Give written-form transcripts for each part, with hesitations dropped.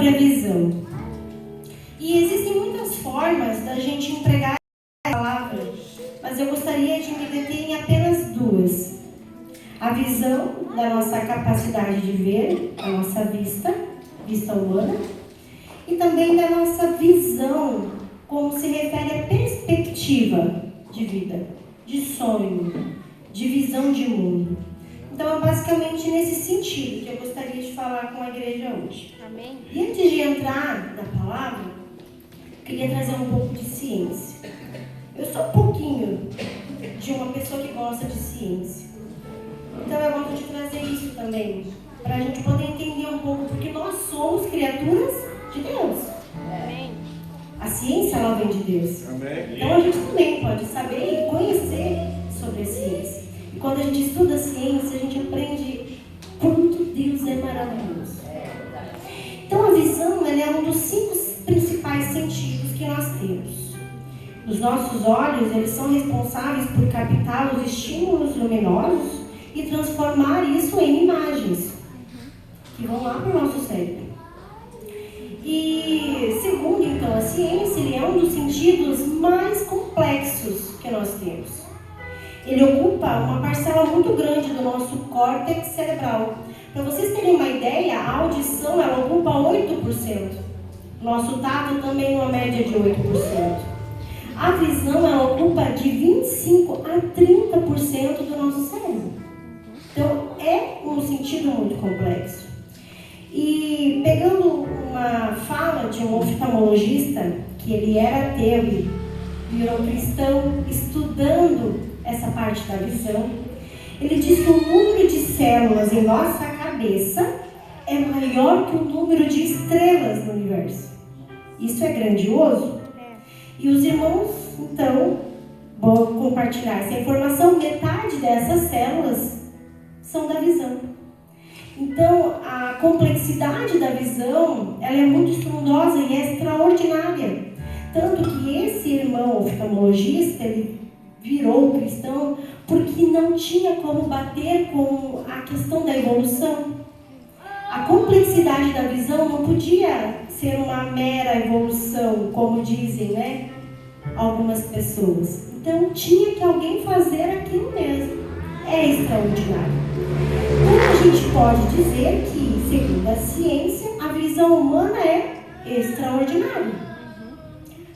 sobre a visão. E existem muitas formas da gente entregar a palavra, mas eu gostaria de me deter em apenas duas. A visão da nossa capacidade de ver, a nossa vista humana, e também da nossa visão, como se refere à perspectiva de vida, de sonho, de visão de mundo. Então, é basicamente nesse sentido que eu gostaria de falar com a igreja hoje. Amém. E antes de entrar na palavra, eu queria trazer um pouco de ciência. Eu sou um pouquinho de uma pessoa que gosta de ciência. Então, eu gosto de trazer isso também, para a gente poder entender um pouco, porque nós somos criaturas de Deus. Amém. A ciência, ela vem de Deus. Amém. Então, a gente também pode saber e conhecer sobre a ciência. E quando a gente estuda a ciência, a gente aprende quanto Deus é maravilhoso. Então, a visão, ela é um dos 5 principais sentidos que nós temos. Os nossos olhos, eles são responsáveis por captar os estímulos luminosos e transformar isso em imagens que vão lá para o nosso cérebro. E, segundo, então, a ciência, ele é um dos sentidos mais complexos que nós temos. Ele ocupa uma parcela muito grande do nosso córtex cerebral. Para vocês terem uma ideia, a audição, ela ocupa 8%. Nosso tato também uma média de 8%. A visão, ela ocupa de 25% a 30% do nosso cérebro. Então, é um sentido muito complexo. E pegando uma fala de um oftalmologista, que ele era ateu e virou cristão, estudando essa parte da visão, ele diz que o número de células em nossa cabeça é maior que o número de estrelas no universo. Isso é grandioso? E os irmãos, então, vão compartilhar essa informação. Metade dessas células são da visão. Então, a complexidade da visão, ela é muito estrondosa e é extraordinária. Tanto que esse irmão oftalmologista, ele virou cristão porque não tinha como bater com a questão da evolução. A complexidade da visão não podia ser uma mera evolução, como dizem, né, algumas pessoas. Então, tinha que alguém fazer aquilo mesmo. É extraordinário. Então, a gente pode dizer que, segundo a ciência, a visão humana é extraordinária.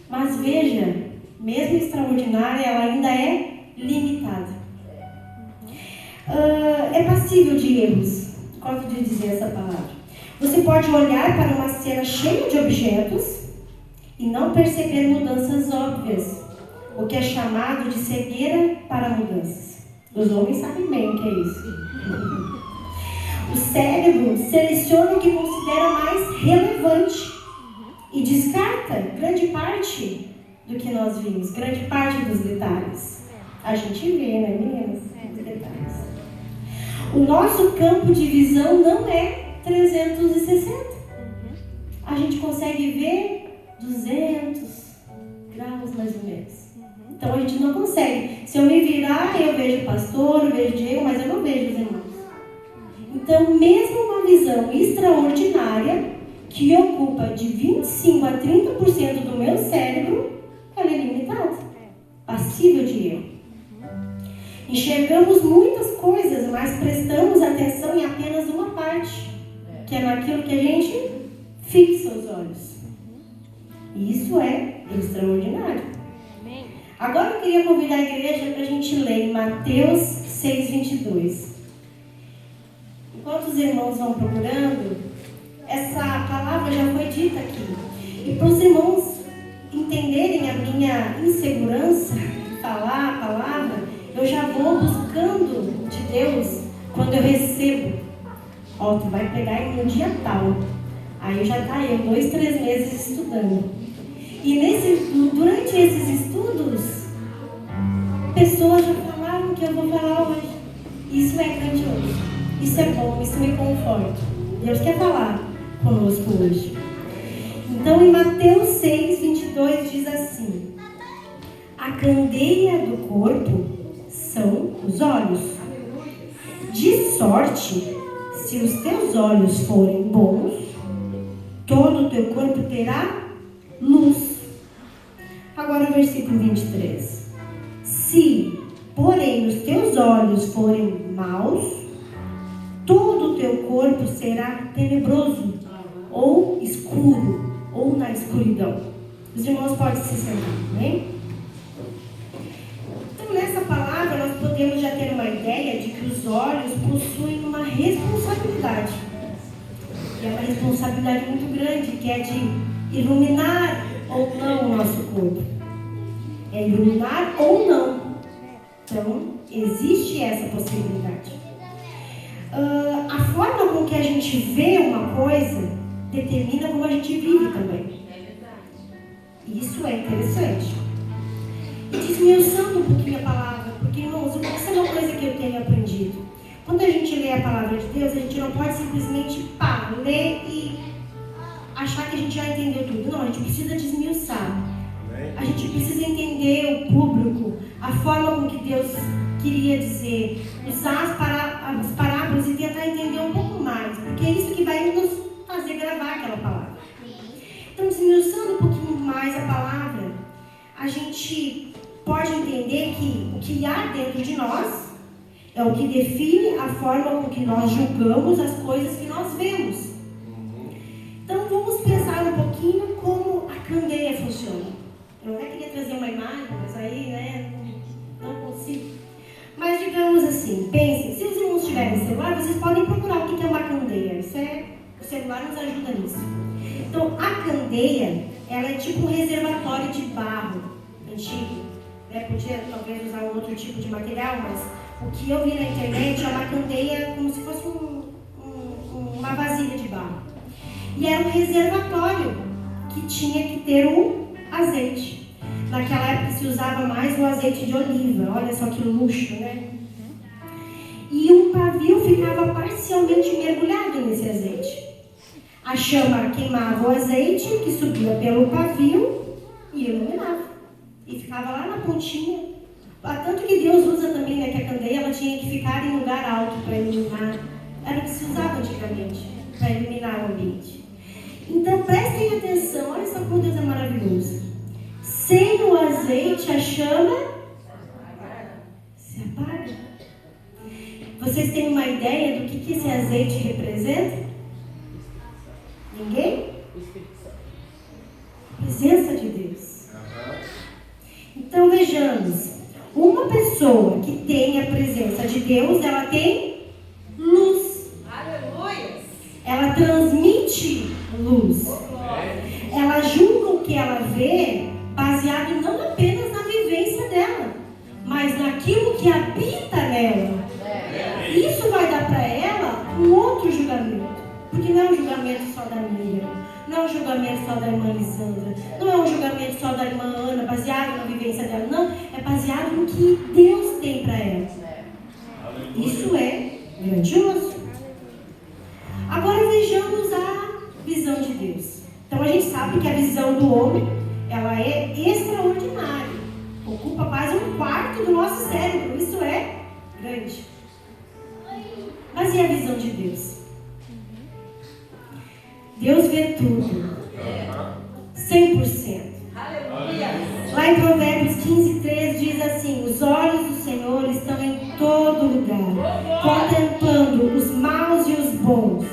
Mas veja, mesmo extraordinária, ela ainda é limitada. É passível de erros. Gosto de dizer essa palavra. Você pode olhar para uma cena cheia de objetos e não perceber mudanças óbvias, o que é chamado de cegueira para mudanças. Os homens sabem bem o que é isso. O cérebro seleciona o que considera mais relevante e descarta grande parte do que nós vimos, grande parte dos detalhes. A gente vê, né, meninas? Os detalhes. O nosso campo de visão não é 360. A gente consegue ver 200 graus mais ou menos. Então a gente não consegue. Se eu me virar, eu vejo o pastor, eu vejo o Diego, mas eu não vejo os irmãos. Então, mesmo uma visão extraordinária, que ocupa de 25% a 30% do meu cérebro, ela é limitada, passível de erro. Enxergamos muitas coisas, mas prestamos atenção em apenas uma parte, que é naquilo que a gente fixa os olhos. E isso é extraordinário. Agora eu queria convidar a igreja para a gente ler Mateus 6:22. Enquanto os irmãos vão procurando, essa palavra já foi dita aqui. E para os irmãos entenderem a minha insegurança em falar a palavra, eu já vou buscando de Deus quando eu recebo. Ó, tu vai pegar no dia tal. Aí já tá eu 2, 3 meses estudando. E durante esses estudos, pessoas já falaram que eu vou falar hoje. Isso é grandioso. Isso é bom, isso me conforta. Deus quer falar conosco hoje. Então, em Mateus 6:22 diz assim: a candeia do corpo são os olhos. De sorte, se os teus olhos forem bons, todo o teu corpo terá luz. Agora o versículo 23. Se, porém, os teus olhos forem maus, todo o teu corpo será tenebroso, ou escuro, ou na escuridão. Os irmãos podem se sentar, né? Então, nessa palavra, nós podemos já ter uma ideia de que os olhos possuem uma responsabilidade. E é uma responsabilidade muito grande, que é de iluminar ou não o nosso corpo. É iluminar ou não. Então, existe essa possibilidade. A forma com que a gente vê uma coisa determina como a gente vive também. Isso é interessante. E desmiuçando um pouquinho a palavra, porque, irmãos, isso é uma coisa que eu tenho aprendido. Quando a gente lê a palavra de Deus, a gente não pode simplesmente ler e achar que a gente já entendeu tudo. Não, a gente precisa desmiuçar. A gente precisa entender o público, a forma com que Deus queria dizer, usar as parábolas e tentar entender um pouco mais, porque é isso que vai nos fazer gravar aquela palavra. Então, desmiuçando um pouquinho mais a palavra, a gente pode entender que o que há dentro de nós é o que define a forma com que nós julgamos as coisas que nós vemos. Então, vamos pensar um pouquinho como a candeia funciona. Eu até queria trazer uma imagem, mas aí, né, não consigo. Mas digamos assim, pensem, se os irmãos tiverem celular, vocês podem procurar o que é uma candeia. O celular nos ajuda nisso. Então, a candeia, ela é tipo um reservatório de barro antigo. Podia talvez usar um outro tipo de material, mas o que eu vi na internet é uma candeia como se fosse uma vasilha de barro. E era um reservatório que tinha que ter um azeite. Naquela época se usava mais o azeite de oliva. Olha só que luxo, né? E um pavio ficava parcialmente mergulhado nesse azeite. A chama queimava o azeite que subia pelo pavio e iluminava. E ficava lá na pontinha. Tanto que Deus usa também, né, que a candeia ela tinha que ficar em lugar alto para iluminar. Era o que se usava antigamente para iluminar o ambiente. Então prestem atenção, olha só como Deus é maravilhoso. Sem o azeite a chama se apaga. Vocês têm uma ideia do que esse azeite representa? Ninguém? Presença de Deus. Então vejamos, uma pessoa que tem a presença de Deus, ela tem luz. Aleluia! Ela transmite luz. Ela julga o que ela vê baseado não apenas na vivência dela, mas naquilo que habita nela. Isso vai dar para ela um outro julgamento. Porque não é um julgamento só da Miriam, não é um julgamento só da irmã Lisandra, não é um julgamento só da irmã Ana, baseado na vivência dela, não, é baseado no que Deus tem para ela. Isso é grandioso. Agora vejamos a visão de Deus. Então a gente sabe que a visão do homem, ela é extraordinária, ocupa quase um quarto do nosso cérebro, isso é grande. Mas e a visão de Deus? Deus vê tudo, 100%. Lá em Provérbios 15:3 diz assim: os olhos do Senhor estão em todo lugar, contemplando os maus e os bons.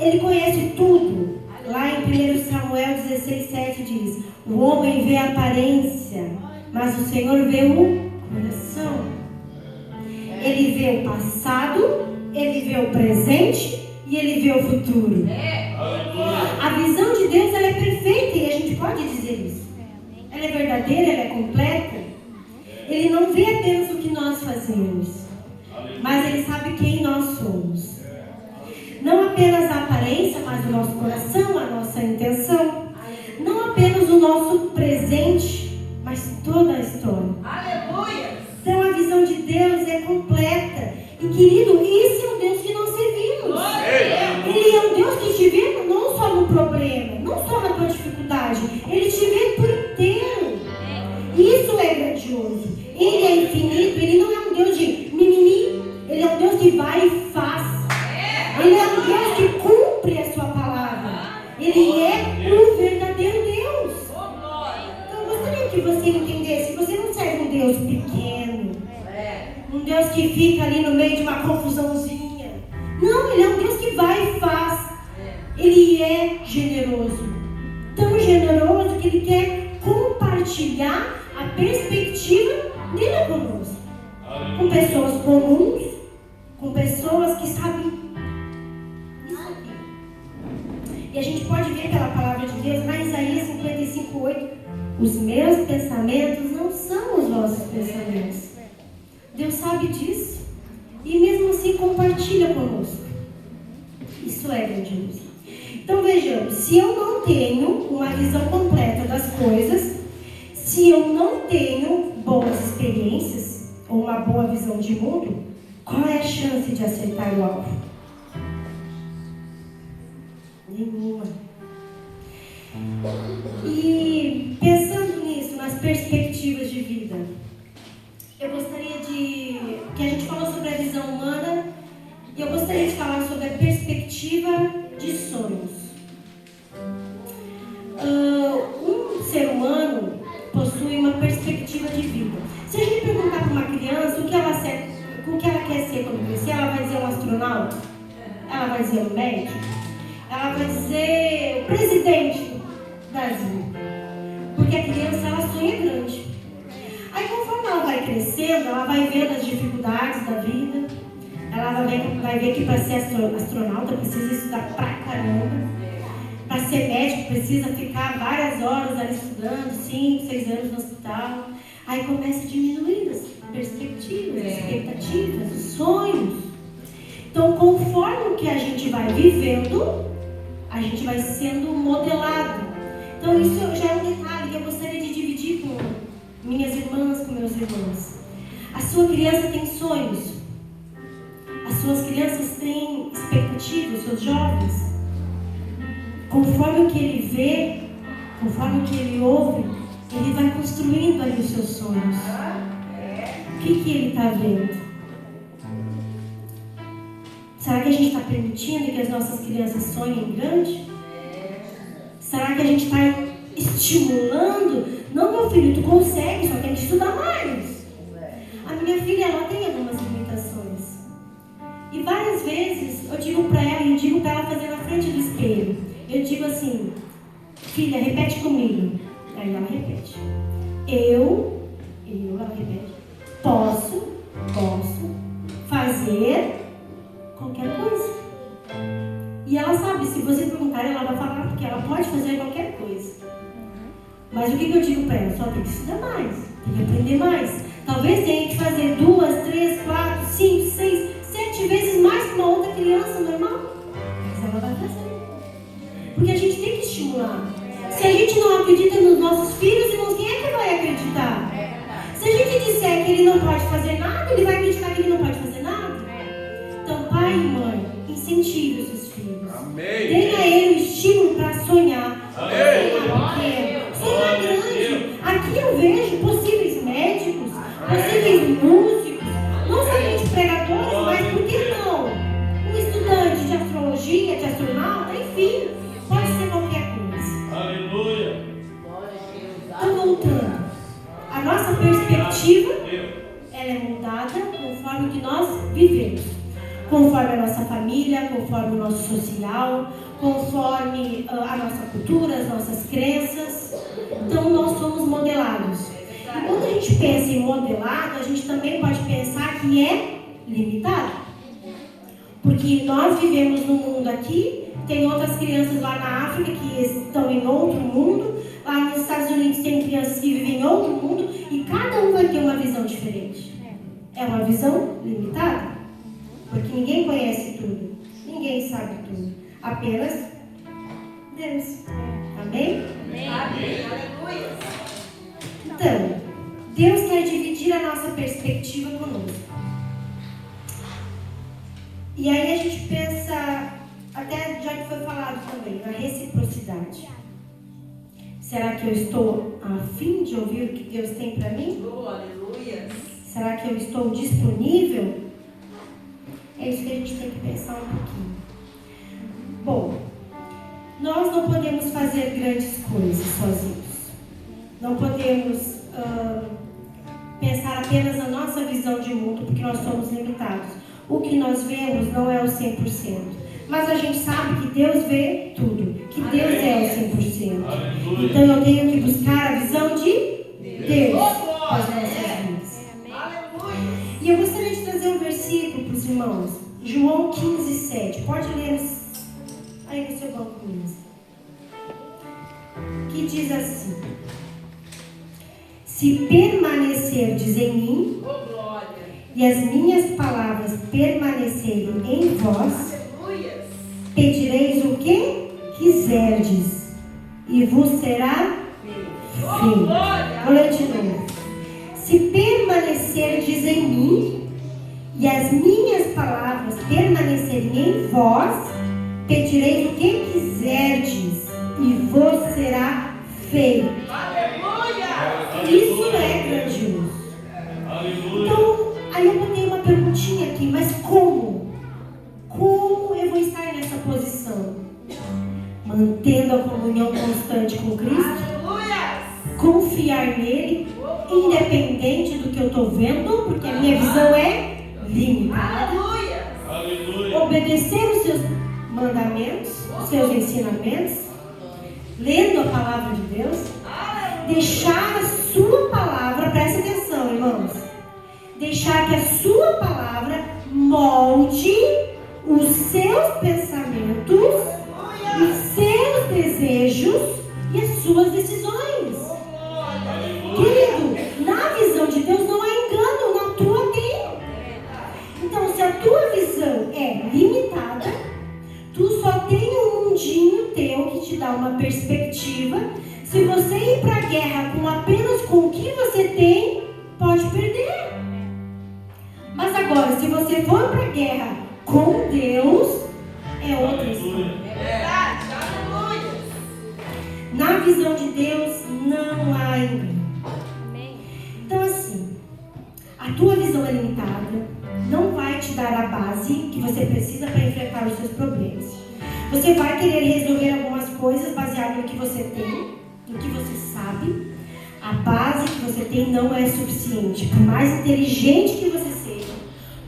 Ele conhece tudo. Lá em 1 Samuel 16:7 diz: o homem vê a aparência, mas o Senhor vê o coração. Ele vê o passado, ele vê o presente e ele vê o futuro. A visão de Deus ela é perfeita e a gente pode dizer isso. Ela é verdadeira, ela é completa. Ele não vê apenas o que nós fazemos, mas ele sabe quem nós somos. Não apenas a aparência, mas o nosso coração, a nossa intenção. Não apenas o nosso presente, mas toda a história. Aleluia! Então a visão de Deus é completa. E querido, esse é o Deus que nós servimos. Ele é o Deus que te vê não só no problema, não só na tua dificuldade. Ele te vê por inteiro. Isso é grandioso. Ele é infinito, ele não é um Deus de mimimi. Ele é um Deus que vai e faz. Ele é um Deus que cumpre a sua palavra. que você entendesse que você não serve um Deus pequeno, um Deus que fica ali no meio de uma confusãozinha. Não, Ele é um Deus que vai e faz. Ele é generoso. Tão generoso que Ele quer compartilhar a perspectiva dele conosco. Com pessoas comuns, com pessoas que sabem isso aqui. E a gente pode ver pela palavra de Deus, lá em Isaías 55:8, os meus pensamentos não são os vossos pensamentos. Deus sabe disso e mesmo assim compartilha conosco. Isso é grandioso. Então vejamos, se eu não tenho uma visão completa das coisas, se eu não tenho boas experiências ou uma boa visão de mundo, qual é a chance de acertar o alvo? Nenhuma. E pensando nisso, nas perspectivas de vida, eu gostaria que a gente falou sobre a visão humana e eu gostaria de falar sobre a perspectiva de sonhos. Um ser humano possui uma perspectiva de vida. Se a gente perguntar para uma criança o que ela quer ser quando crescer, ela vai dizer um astronauta, ela vai dizer um médico, ela vai dizer o presidente do Brasil, porque a criança ela sonha grande. Aí conforme ela vai crescendo, ela vai vendo as dificuldades da vida, ela vai ver que para ser astronauta precisa estudar pra caramba, para ser médico precisa ficar várias horas ali estudando, 5, 6 anos no hospital. Aí começa a diminuir as perspectivas, as expectativas, os sonhos. Então, conforme o que a gente vai vivendo, a gente vai sendo modelado. Então, isso já é um detalhe que eu gostaria de dividir com minhas irmãs, com meus irmãos. A sua criança tem sonhos. As suas crianças têm expectativas, os seus jovens. Conforme o que ele vê, conforme o que ele ouve, ele vai construindo ali os seus sonhos. O que ele está vendo? Será que a gente está permitindo que as nossas crianças sonhem grande? Será que a gente está estimulando? Não, meu filho, tu consegue, só tem que estudar mais. A minha filha, ela tem algumas limitações. E várias vezes eu digo para ela fazer na frente do espelho. Eu digo assim, filha, repete comigo. Aí ela repete. Ela repete. Posso fazer qualquer coisa. E ela sabe, se você perguntar, ela vai falar porque ela pode fazer qualquer coisa. Mas o que eu digo para ela? Só tem que estudar mais, tem que aprender mais. Talvez tenha que fazer 2, 3, 4, 5, 6, 7 vezes mais que uma outra criança normal. Mas ela vai fazer. Porque a gente tem que estimular. Se a gente não acredita nos nossos filhos, irmãos, quem é que vai acreditar? Se a gente disser que ele não pode fazer nada, ele vai acreditar que ele não pode fazer nada? Então, pai e mãe, incentive os seus filhos. Amém. Dê a ele o estímulo para sonhar. Amém. Sonhar grande. Aqui eu vejo possíveis médicos, possíveis músicos, não somente pregadores, mas por que não? Um estudante de astrologia, de astronauta, enfim, pode ser qualquer coisa. Aleluia. Então, voltando, a nossa perspectiva ela é mudada conforme o que nós vivemos, conforme a nossa família, conforme o nosso social, conforme a nossa cultura, as nossas crenças. Então nós somos modelados. E quando a gente pensa em modelado, a gente também pode pensar que é limitado, porque nós vivemos num mundo aqui, tem outras crianças lá na África que estão em outro mundo, lá nos Estados Unidos tem crianças que vivem em outro mundo, e cada um vai ter uma visão diferente. É uma visão limitada, porque ninguém conhece tudo, ninguém sabe tudo, apenas Deus. Amém? Amém. Aleluia. Então, Deus quer dividir a nossa perspectiva conosco. E aí a gente pensa, até já que foi falado também, na reciprocidade. Será que eu estou a fim de ouvir o que Deus tem para mim? Aleluia. Será que eu estou disponível? É isso que a gente tem que pensar um pouquinho. Bom, nós não podemos fazer grandes coisas sozinhos. Não podemos pensar apenas na nossa visão de mundo, porque nós somos limitados. O que nós vemos não é o 100%. Mas a gente sabe que Deus vê tudo, que Deus é o 100%. Então eu tenho que buscar a visão de Deus para as nossas vidas. E eu gostaria de trazer um versículo para os irmãos. João 15:7. Pode ler aí no seu banco mesmo. Que diz assim: se permanecerdes em mim e as minhas palavras permanecerem em vós, pedireis o que quiserdes e vos será feito. Vou ler de novo. Se permanecerdes em mim e as minhas palavras permanecerem em vós, pedireis o que quiserdes e vos será feito. Isso é grandioso. Então, aí eu botei uma perguntinha aqui, mas como? Como eu vou estar nessa posição? Mantendo a comunhão constante com Cristo? Confiar nele, independente do que eu estou vendo, porque a minha visão é limitada. Obedecer os seus mandamentos, os seus ensinamentos, lendo a palavra de Deus, deixar a sua palavra, presta atenção, irmãos, deixar que a sua palavra molde os seus pensamentos, os seus desejos e as suas decisões. Querido, na visão de Deus não há engano, na tua tem. Então, se a tua visão é limitada, tu só tem um mundinho teu que te dá uma perspectiva. Se você ir para a guerra apenas com o que você tem, pode perder. Mas agora, se você for para a guerra com Deus, é outra história. Na visão de Deus não há engano. Então assim, a tua visão é limitada, não vai te dar a base que você precisa para enfrentar os seus problemas. Você vai querer resolver algumas coisas baseado no que você tem, no que você sabe. A base que você tem não é suficiente. Por mais inteligente que você seja,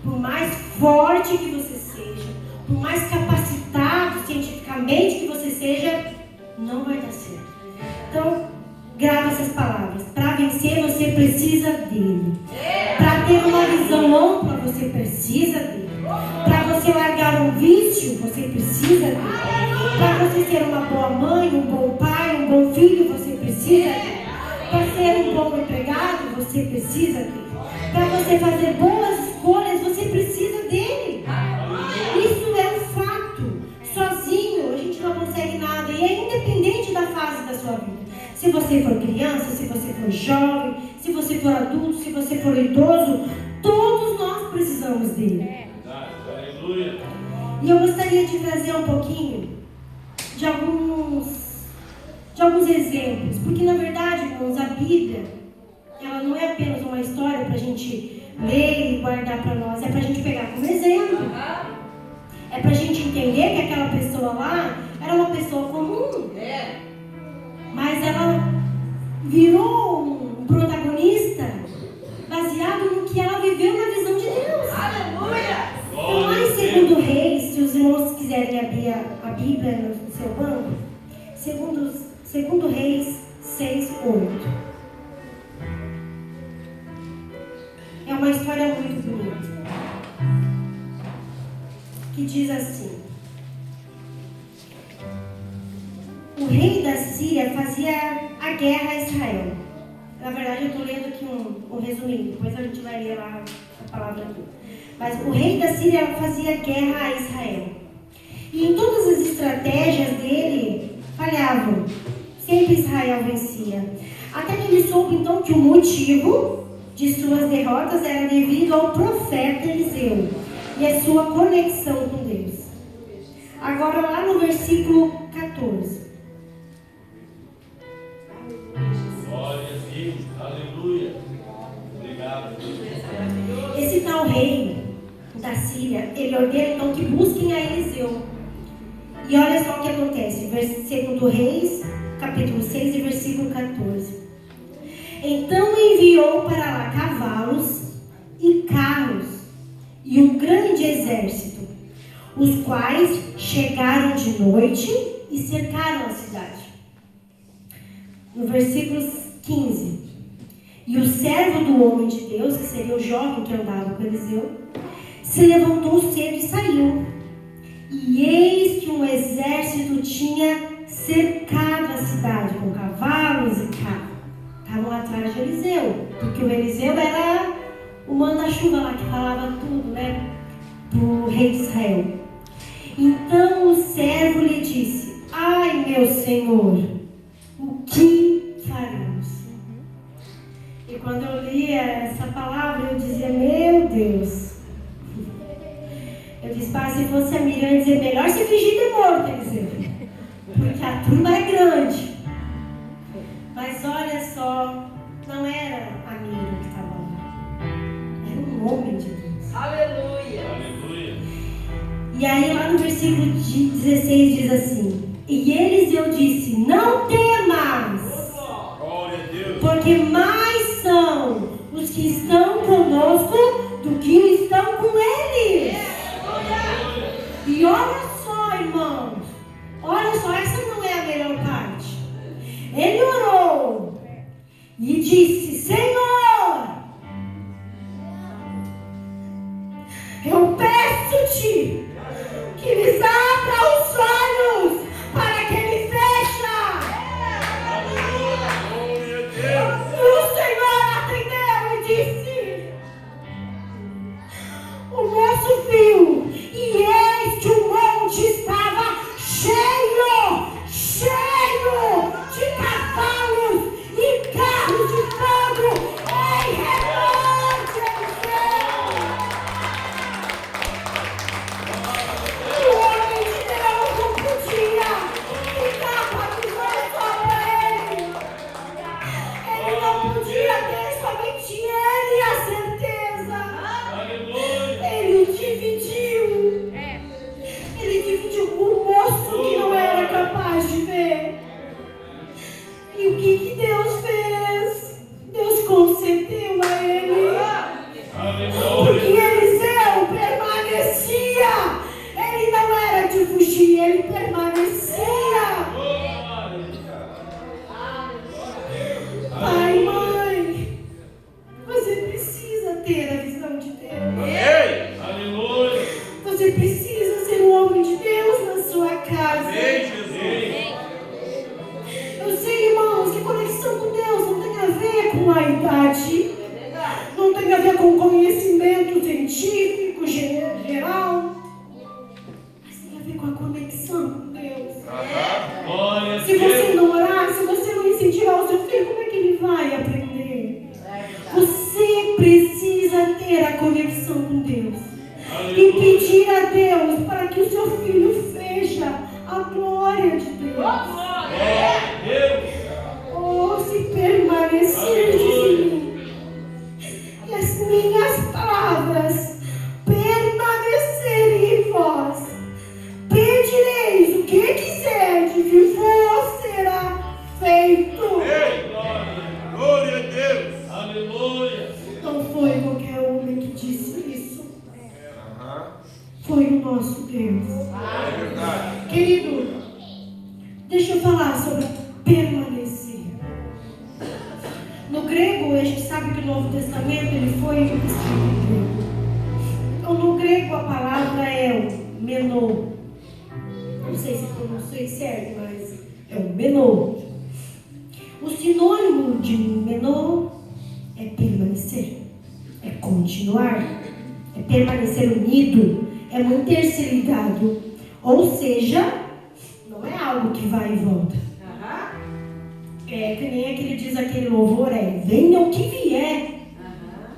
por mais forte que você seja, por mais capacitado cientificamente que você seja, não vai dar certo. Então, grava essas palavras. Para vencer, você precisa dele. Para ter uma visão ampla, você precisa dele. Para você largar um vício, você precisa dele. Para você ser uma boa mãe, um bom pai, um bom filho, você precisa dele. Para ser um bom empregado, você precisa dele. Para você fazer boas escolhas, você precisa dele. Isso é um fato. Sozinho, a gente não consegue nada. E é independente da fase da sua vida. Se você for criança, se você for jovem, se você for adulto, se você for idoso, todos nós precisamos dele. E eu gostaria de trazer um pouquinho de alguns exemplos, porque na verdade, irmãos, a Bíblia, ela não é apenas uma história para a gente ler e guardar para nós, é para a gente pegar como exemplo. É para a gente entender que aquela pessoa lá era uma pessoa comum. Mas ela virou um protagonista baseado no que ela viveu na visão de Deus. Aleluia! Então, lá em 2 Reis, se os irmãos quiserem abrir a Bíblia no seu banco, 2 Reis 6:8. É uma história muito bonita, que diz assim: o rei da Síria fazia a guerra a Israel. Na verdade, eu estou lendo aqui um resuminho, depois a gente vai ler lá a palavra aqui. Mas o rei da Síria fazia guerra a Israel. E em todas as estratégias dele, falhavam. Sempre Israel vencia. Até que ele soube então que o motivo de suas derrotas era devido ao profeta Eliseu e a sua conexão com Deus. Agora lá no versículo 14. Glória a Deus, aleluia. Obrigado. Esse tal rei da Síria, ele ordena então que busquem a Eliseu. E olha só o que acontece, 2 Reis, capítulo 6 e versículo 14. Então enviou para lá cavalos e carros e um grande exército, os quais chegaram de noite e cercaram a cidade. No versículo 15. E o servo do homem de Deus, que seria o jovem que andava com Eliseu, se levantou cedo e saiu. E eis que um exército tinha cercado a cidade com cavalos e carros. Estavam atrás de Eliseu, porque o Eliseu era o manda-chuva lá que falava tudo, né? Do rei de Israel. Então o servo lhe disse: ai, meu senhor, o que faremos? E quando eu lia essa palavra, eu dizia: meu Deus. Eu disse: pai, se fosse a Miriam, eu dizia: melhor se fingir de morto, Eliseu, porque a turma é grande. Mas olha só, não era a Miriam que estava lá, era um homem de Deus. Aleluia. Aleluia. E aí lá no versículo 16 diz assim: e Eliseu disse: não temas, Glória a Deus. porque mais são os que estão conosco do que estão com eles. E olha só, irmãos, olha só, essa não é a melhor parte. Ele orou e disse: Senhor, eu peço-te que lhes abra os olhos para que eles vejam. E o Senhor atendeu e disse: o moço viu, e eis que o monte estava cheio de cavalos e carros de fogo em redor de Eliseu. O homem de Deus não podia ficar com a visão só para ele. Ele não podia ter somente ele a certeza. Ele dividiu. Ele dividiu com o moço que não era capaz de ver. E o que Deus fez? Deus concedeu a ele. Porque Eliseu permanecia. Ele não era de fugir, ele permanecia. Pai, mãe, você precisa ter a visão de Deus. Aleluia. Você precisa ser um homem de Deus na sua casa. Eu sei, irmãos, que conexão com Deus não tem a ver com a idade, não tem a ver com conhecimento científico geral, mas tem a ver com a conexão com Deus. Glória a Se você Deus. não orar, se você não incentivar o seu filho, como é que ele vai aprender? Você precisa ter a conexão com Deus e pedir a Deus para que o seu filho veja a glória de Deus. Glória a Deus. Oh, se permanecerdes em mim e as minhas palavras permanecerem em vós, pedireis o que quiserdes e vos será feito. Ei, glória a Deus. Aleluia. Não foi qualquer homem que disse isso. Foi o nosso Deus. É verdade. Querido, deixa eu falar sobre permanecer. No grego, a gente sabe que o Novo Testamento ele foi escrito em grego. Então, no grego, a palavra é o menô. Não sei se pronunciei certo, mas é o menô. O sinônimo de menô é permanecer, é continuar, é permanecer unido, é manter-se ligado. Ou seja, não é algo que vai e volta. É que nem aquele diz aquele louvor, venha o que vier.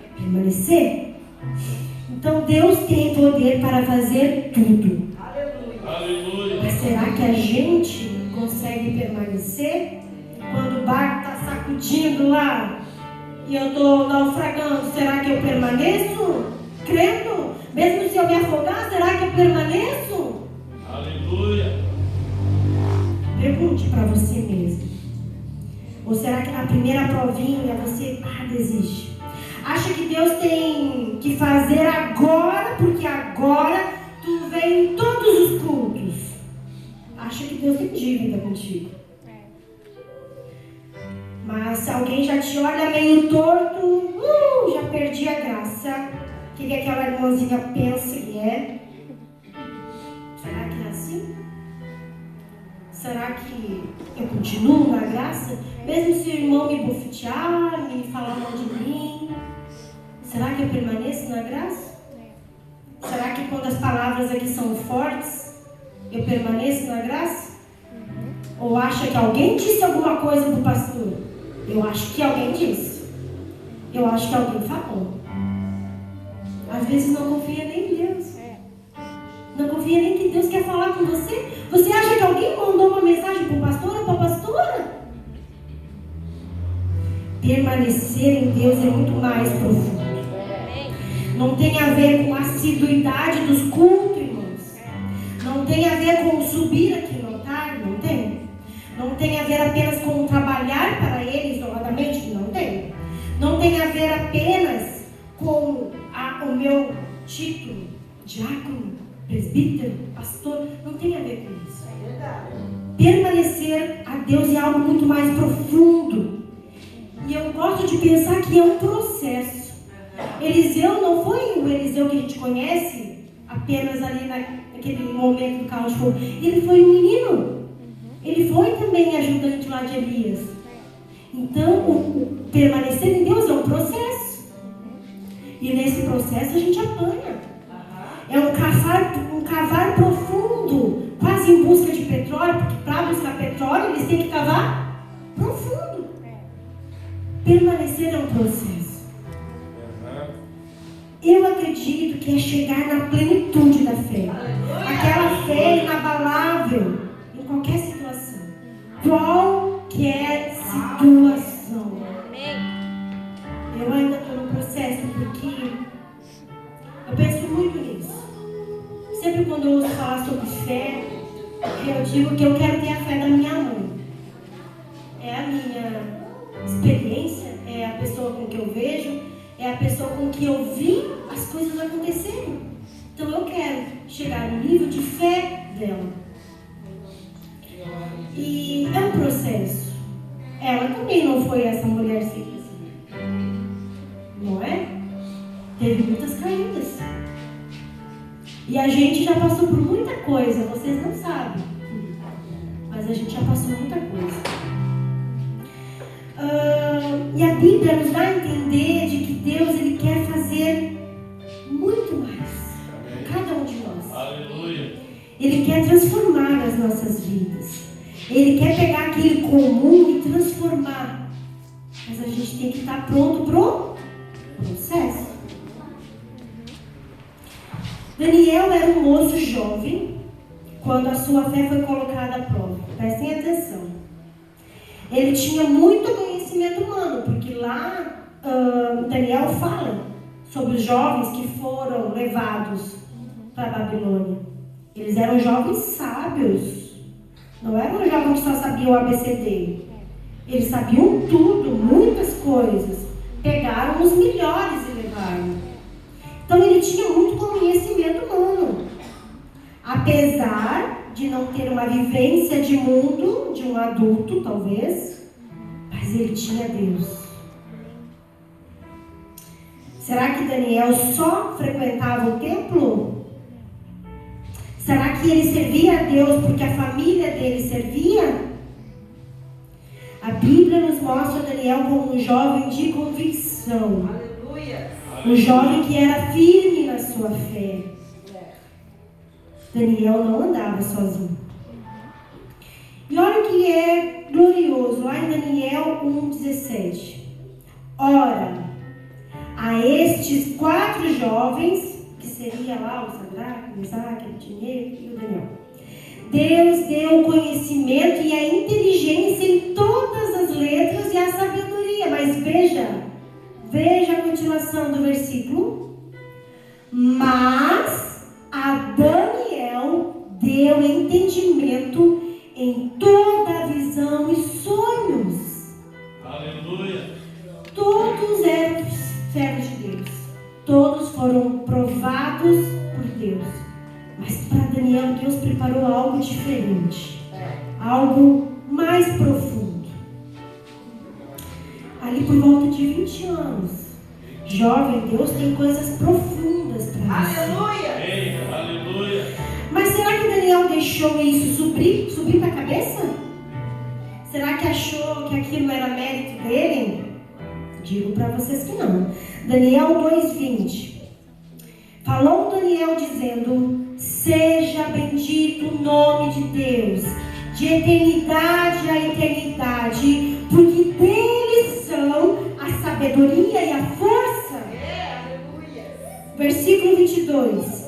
É permanecer. Então Deus tem poder para fazer tudo. Aleluia. Mas será que a gente consegue permanecer? Quando o barco está sacudindo lá e eu estou naufragando, será que eu permaneço? Crendo? Mesmo se eu me afogar, será que eu permaneço? Aleluia. Pergunte para você mesmo. Ou será que na primeira provinha você desiste? Acha que Deus tem que fazer agora, porque agora tu vem em todos os cultos? Acha que Deus tem dívida contigo? Mas se alguém já te olha meio torto, já perdi a graça. O que aquela irmãzinha pensa que é? Será que é assim? Será que eu continuo na graça? Mesmo se o irmão me bofetear, me falar mal de mim, será que eu permaneço na graça? Será que quando as palavras aqui são fortes, eu permaneço na graça? Ou acha que alguém disse alguma coisa pro pastor? Eu acho que alguém disse. Eu acho que alguém falou. Às vezes não confia nem em Deus. Não confia nem que Deus quer falar com você. Você acha que alguém mandou uma mensagem para o pastor ou para a pastora? Permanecer em Deus é muito mais profundo. Não tem a ver com a assiduidade dos cultos, irmãos. Não tem a ver com subir aqui no altar, não tem. Não tem a ver apenas com trabalhar para Ele isoladamente, não tem. Não tem a ver apenas com o meu título, diácono, presbítero, pastor, não tem a ver com isso. Permanecer a Deus é algo muito mais profundo. E eu gosto de pensar que é um processo. Eliseu não foi o Eliseu que a gente conhece apenas ali naquele momento do carro de fogo. Ele foi um menino. Ele foi também ajudante lá de Elias. Então, o permanecer em Deus é um processo. E nesse processo a gente apanha. É um cavar profundo, quase em busca de petróleo, porque para buscar petróleo eles têm que cavar profundo. Permanecer é um processo. Eu acredito que é chegar na plenitude da fé. Aquela fé inabalável em qualquer situação. Qualquer situação. Eu ainda estou no processo porque eu penso muito nisso. Sempre quando eu ouço falar sobre fé, eu digo que eu quero ter a fé da minha mãe. É a minha experiência, é a pessoa com que eu vejo, é a pessoa com que eu vi as coisas acontecerem. Então eu quero chegar no nível de fé dela. E é um processo. Ela também não foi essa mulher simples. Não é? Teve muitas caídas. E a gente já passou por muita coisa, vocês não sabem. Mas a gente já passou muita coisa. E a Bíblia nos dá a entender de que Deus ele quer fazer muito mais. Cada um de nós. Aleluia. Ele quer transformar as nossas vidas. Ele quer pegar aquele comum e transformar. Mas a gente tem que estar pronto para o processo. Daniel era um moço jovem quando a sua fé foi colocada à prova. Prestem atenção. Ele tinha muito conhecimento humano, porque lá Daniel fala sobre os jovens que foram levados para a Babilônia. Eles eram jovens sábios. Não eram jovens que só sabiam o ABCD. Eles sabiam tudo, muitas coisas. Pegaram os melhores e levaram. Então ele tinha muito conhecimento humano. Apesar de não ter uma vivência de mundo, de um adulto talvez, mas ele tinha Deus. Será que Daniel só frequentava o templo? Será que ele servia a Deus porque a família dele servia? A Bíblia nos mostra Daniel como um jovem de convicção. Aleluia. Um jovem que era firme na sua fé. Daniel não andava sozinho. E olha o que é glorioso, lá em Daniel 1,17. Ora, a estes 4 jovens, que seria lá o Sadraque, o Mesaque, o Abednego e o Daniel, Deus deu o conhecimento e a inteligência em todas as letras e a sabedoria. Mas veja a continuação do versículo. Mas a Daniel deu entendimento em toda a visão e sonhos. diferente, algo mais profundo. Ali por volta de 20 anos, jovem, Deus tem coisas profundas para você. Aleluia! Aleluia! Mas será que Daniel deixou isso subir para a cabeça? Será que achou que aquilo era mérito dele? Digo para vocês que não. Daniel 2:20. Falou Daniel dizendo: seja bendito o nome de Deus, de eternidade a eternidade, porque dele são a sabedoria e a força. Versículo 22.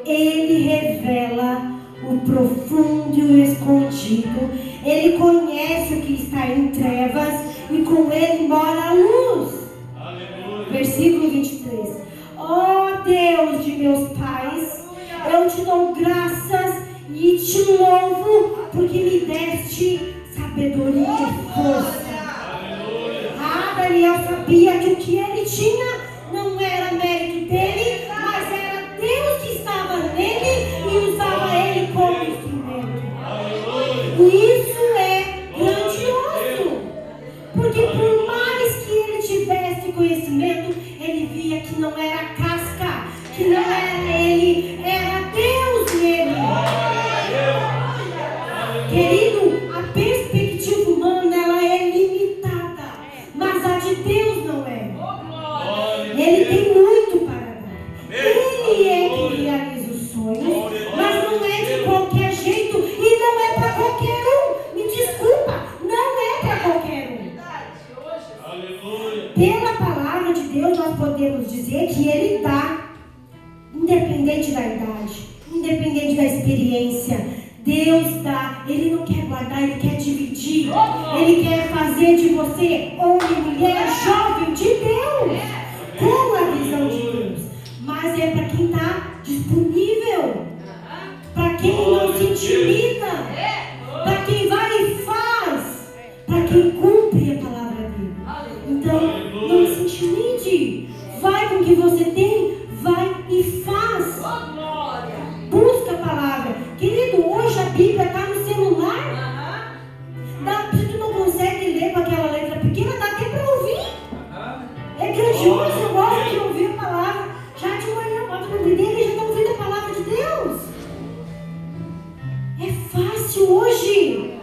Ele revela o profundo e o escondido. Ele conhece o que está em trevas e com ele mora a luz. Aleluia! Versículo 23. Ó Deus de meus pais, eu te dou graças e te louvo porque me deste sabedoria e força. Daniel sabia que o que ele tinha não era mérito dele, mas era Deus que estava nele e usava ele como instrumento. E isso é grandioso, porque por mais que ele tivesse conhecimento, ele via que não era casca, que não era ele, era Deus nele. Querido, a perspectiva humana ela é limitada, mas a de Deus não é. Ele tem muito para dar. Ele é quem realiza os sonhos, mas não é de qualquer jeito e não é para qualquer um. Me desculpa, não é para qualquer um. Aleluia! Pela palavra de Deus nós podemos dizer que Ele dá, independente da idade, independente da experiência. Deus dá, Ele não quer guardar, Ele quer dividir. Ele quer fazer de você homem, mulher, jovem de Deus, com a visão de Deus. Mas é para quem está disponível, para quem não se intimida, para quem vai e faz, para quem cumpre a palavra dele. Então, não se intimide, vai com o que você tem, vai e faz. Busca a palavra. Querido, hoje a Bíblia está no celular. Se tu não consegue ler com aquela letra pequena, dá até para ouvir. É grandioso, eu gosto de ouvir a palavra. Já de manhã, bota no vídeo e já está ouvindo a palavra de Deus. É fácil hoje.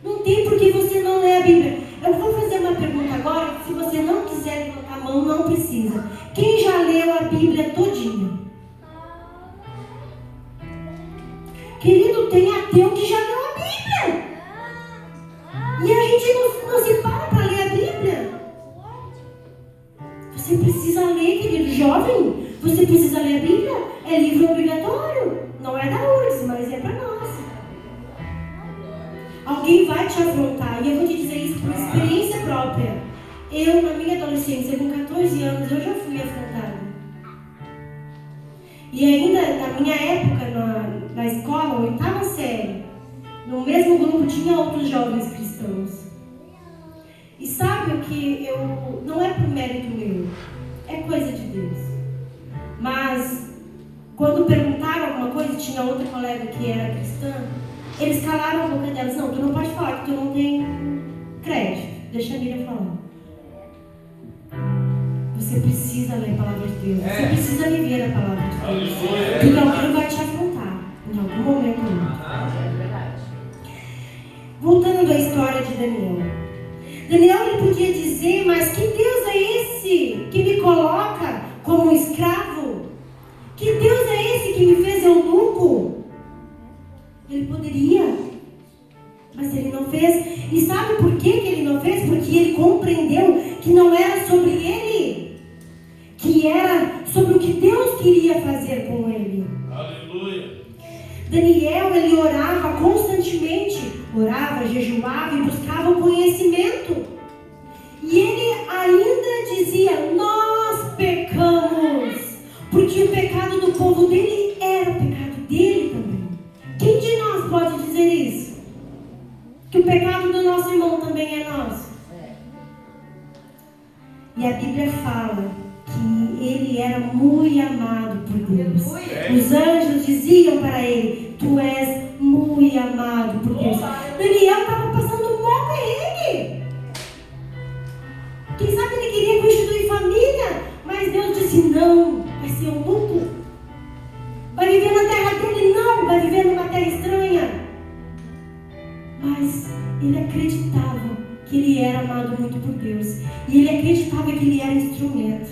Não tem por que você não ler a Bíblia. Eu vou fazer uma pergunta agora. Se você não quiser levantar a mão, não precisa. Quem já leu a Bíblia todinha? Querido, tem ateu que já leu a Bíblia. E a gente não se para ler a Bíblia. Você precisa ler, querido jovem. Você precisa ler a Bíblia. É livro obrigatório. Não é da URGS, mas é para nós. Alguém vai te afrontar. E eu vou te dizer isso por experiência própria. Eu, na minha adolescência, com 14 anos, eu já fui afrontada. E ainda, na minha época, na escola, 8ª série, no mesmo grupo tinha outros jovens cristãos. E sabe o que não é por mérito meu, é coisa de Deus. Mas, quando perguntaram alguma coisa, tinha outra colega que era cristã, eles calaram a boca delas. Não, tu não pode falar, que tu não tem crédito. Deixa a Miriam falar. Você precisa ler a palavra de Deus. Você precisa viver a palavra de Deus. Porque alguém vai te afrontar em algum momento ou outro. Voltando à história de Daniel. Daniel ele podia dizer, mas que Deus é esse que me coloca como escravo? Que Deus é esse que me fez eunuco? Ele poderia, mas ele não fez. E sabe por que ele não fez? Porque ele compreendeu que não era sobre ele, que era sobre o que Deus queria fazer com ele. Aleluia! Daniel, ele orava constantemente, orava, jejuava e buscava o conhecimento. E ele ainda dizia, nós pecamos, porque o pecado do povo dele era o pecado dele também. Quem de nós pode dizer isso? Que o pecado do nosso irmão também é nosso. E a Bíblia fala que ele era muito amado por Deus. Os anjos diziam para ele, tu és muito amado por Deus. Daniel estava passando um mau perrengue. Quem sabe ele queria constituir família, mas Deus disse: não, vai ser eunuco. Vai viver na terra dele? Não, vai viver numa terra estranha. Mas ele acreditava que ele era amado muito por Deus. E ele acreditava que ele era instrumento.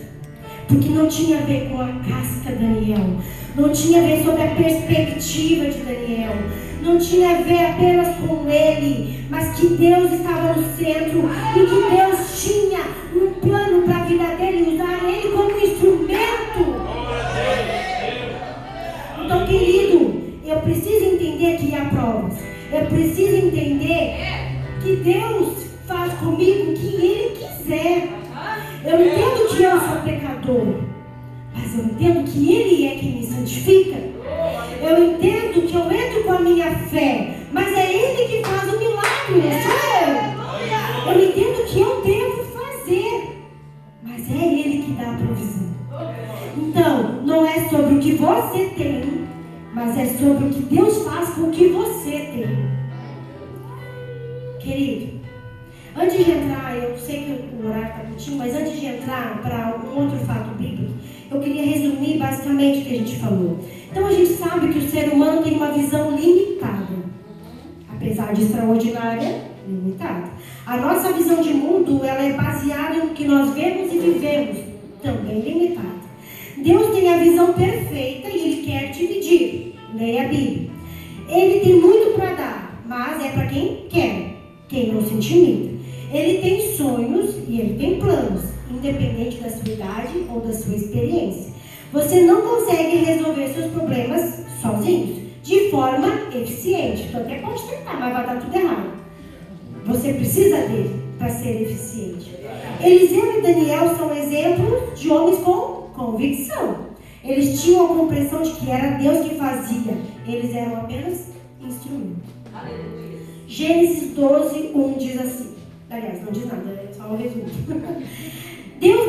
Porque não tinha a ver com a casca de Daniel. Não tinha a ver sobre a perspectiva de Daniel. Não tinha a ver apenas com ele. Mas que Deus estava no centro. E que Deus tinha um plano para a vida dele e usar ele como instrumento. Então, querido, eu preciso entender que há provas. Eu preciso entender que Deus faz comigo o que Ele quiser. Eu entendo que eu sou pecador, mas eu entendo que Ele é quem me santifica. Eu entendo que eu entro com a minha fé, mas é Ele que faz o milagre, não sou eu. Eu entendo que eu devo fazer, mas é Ele que dá a provisão. Então, não é sobre o que você tem, mas é sobre o que Deus faz com o que você tem. Querido, antes de entrar, eu sei que o horário está curtinho, mas antes de entrar para um outro fato bíblico, eu queria resumir basicamente o que a gente falou. Então a gente sabe que o ser humano tem uma visão limitada, apesar de extraordinária, limitada. A nossa visão de mundo, ela é baseada no que nós vemos e vivemos, também limitada. Deus tem a visão perfeita e Ele quer dividir. Leia a Bíblia. Ele tem muito para dar, mas é para quem quer, quem não se intimida. Ele tem sonhos e Ele tem planos, independente da sua idade ou da sua experiência. Você não consegue resolver seus problemas sozinhos, de forma eficiente. Tu até pode tentar, mas vai dar tudo errado. Você precisa dele para ser eficiente. Eliseu e Daniel são exemplos de homens com convicção. Eles tinham a compreensão de que era Deus que fazia. Eles eram apenas instrumentos. Gênesis 12, 1 diz assim. Aliás, não diz nada, é só um resumo. Deus